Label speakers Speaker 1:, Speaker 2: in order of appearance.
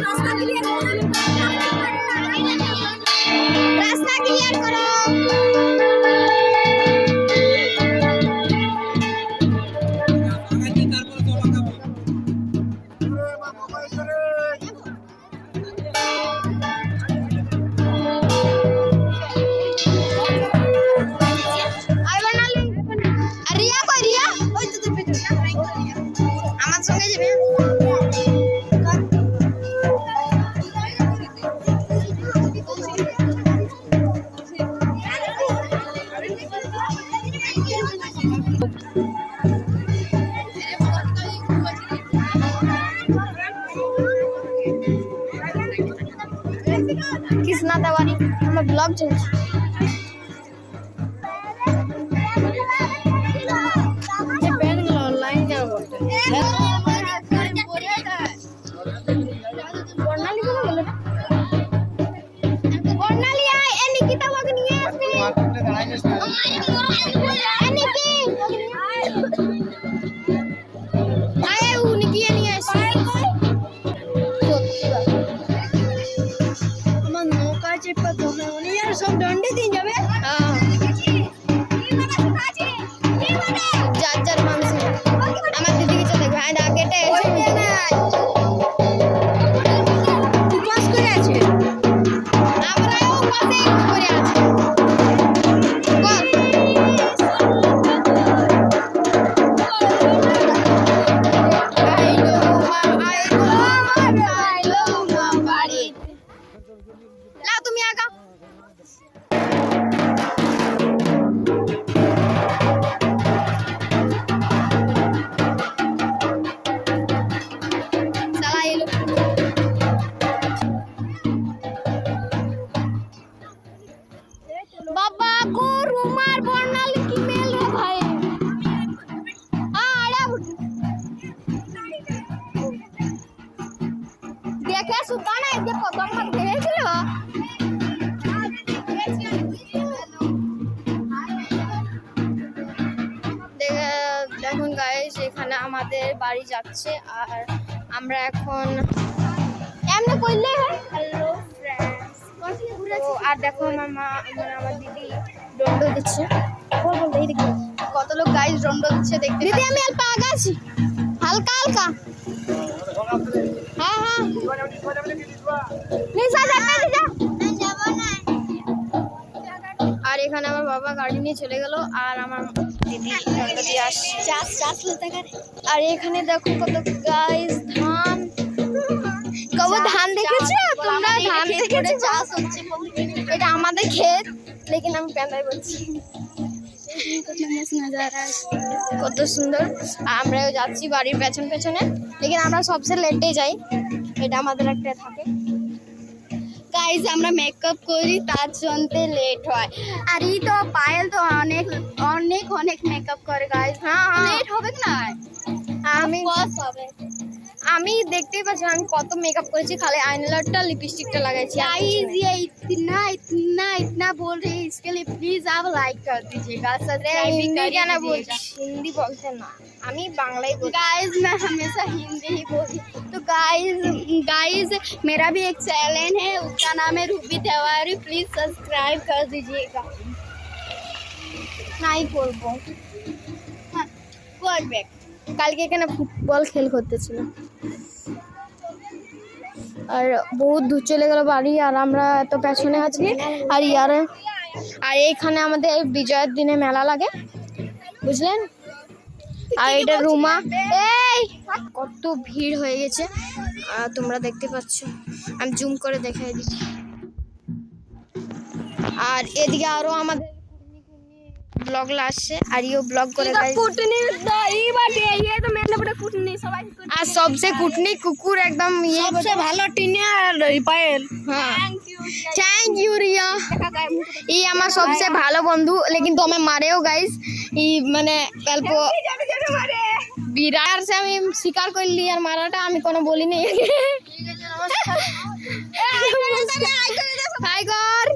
Speaker 1: রাস্তা ক্লিয়ার করো। আমার সঙ্গে যাবে। কৃষ্ণা দেওয়ারি আমার ব্লগ চলছে। অনলাইন কেন করতে আমার নৌকা চেপা সব দণ্ডে দিয়ে যাবে। যার যার মানুষ আমার দিদিকে চলে ভাই না কেটে উপবাস করে আছে। আমরাও পাশে করে আছি। তুমি আগা बाबा को रुमार बर्नाल की मेल रे भाई आड़ा देखे सुताना है जे पकड़ मत देख लो। দেখুন গাইস এখানে আমাদের বাড়ি যাচ্ছে আর আমরা এখন এমনি কইলে হয়। হ্যালো ফ্রেন্ডস আর দেখো আমার মা মানে আমার দিদি দণ্ড দিচ্ছে। কত লোক গাইস দণ্ড দিচ্ছে দেখতে। দিদি আমি অল্প আগা আছি হালকা হালকা। হ্যাঁ হ্যাঁ নিশা যাবে যাব না। আর এখানে আমার বাবা গাড়ি নিয়ে চলে গেল আর আমার দিদি দণ্ড দিয়ে আসছে। আর এখানে দেখো কত গাইস ধান। কবে ধান দেখেছো তোমরা? ধান দেখেছো? চাষ হচ্ছে এটা আমাদের ক্ষেত लेकिन আমি প্যান্ডাই বলছি। কত সুন্দর। আমরাও যাচ্ছি বাড়ির পেছন পেছনে लेकिन আমরা সবচেয়ে লেটে যাই। এটা আমাদের একটা থাকে গাইস। আমরা মেকআপ করি তার জন্য লেট হয়। আর এই তো পায়েল তো অনেক অনেক অনেক মেকআপ করে গাইস। হ্যাঁ লেট হবে না। আমি আমি দেখতেই পাচ্ছি আমি কত মেকআপ করেছি। খালি আইলাইনারটা লিপস্টিকটা লাগাইছি। गाइस ये इतना इतना इतना बोल रही है इसके लिए प्लीज आप लाइक कर दीजिएगा सब्सक्राइब भी करिएगा। हिंदी बोलते ना আমি বাংলাই बोलती। गाइस मैं हमेशा हिंदी ही बोलती। तो गाइस मेरा भी एक चैनल है उसका नाम है रूबी तिवारी प्लीज सब्सक्राइब कर दीजिएगा। नहीं बोलबो गुड बैक। কালকে এখানে ফুটবল খেল করতেছিল আর বহুত দূর চলে গেল বাড়ি আর আমরা এত পেছনে আছি। আর ইয়ারে আর এইখানে আমাদের বিজয়ের দিনে মেলা লাগে বুঝলেন। আর এটা রুমা এই কত ভিড় হয়ে গেছে তোমরা দেখতে পাচ্ছ। আমি জুম করে দেখাই দিচ্ছি। আর এদিকে আরো আমাদের ब्लॉग আসছে আর ইও ব্লগ করে গাইস। কুটনি দই বাটে ये तो मैंने बड़ा कुटनी সবাই আর सबसे कुटनी कुकुर एकदम ये सबसे ভালো টিনা আর পায়েল। हां थैंक यू रिया। ये আমার सबसे ভালো বন্ধু लेकिन तो हमें मारेও गाइस। ई মানে অল্প বিরার সে আমি শিকার করলি আর মারাটা আমি কোনো বলি নাই। ঠিক আছে নমস্কার। হাই কর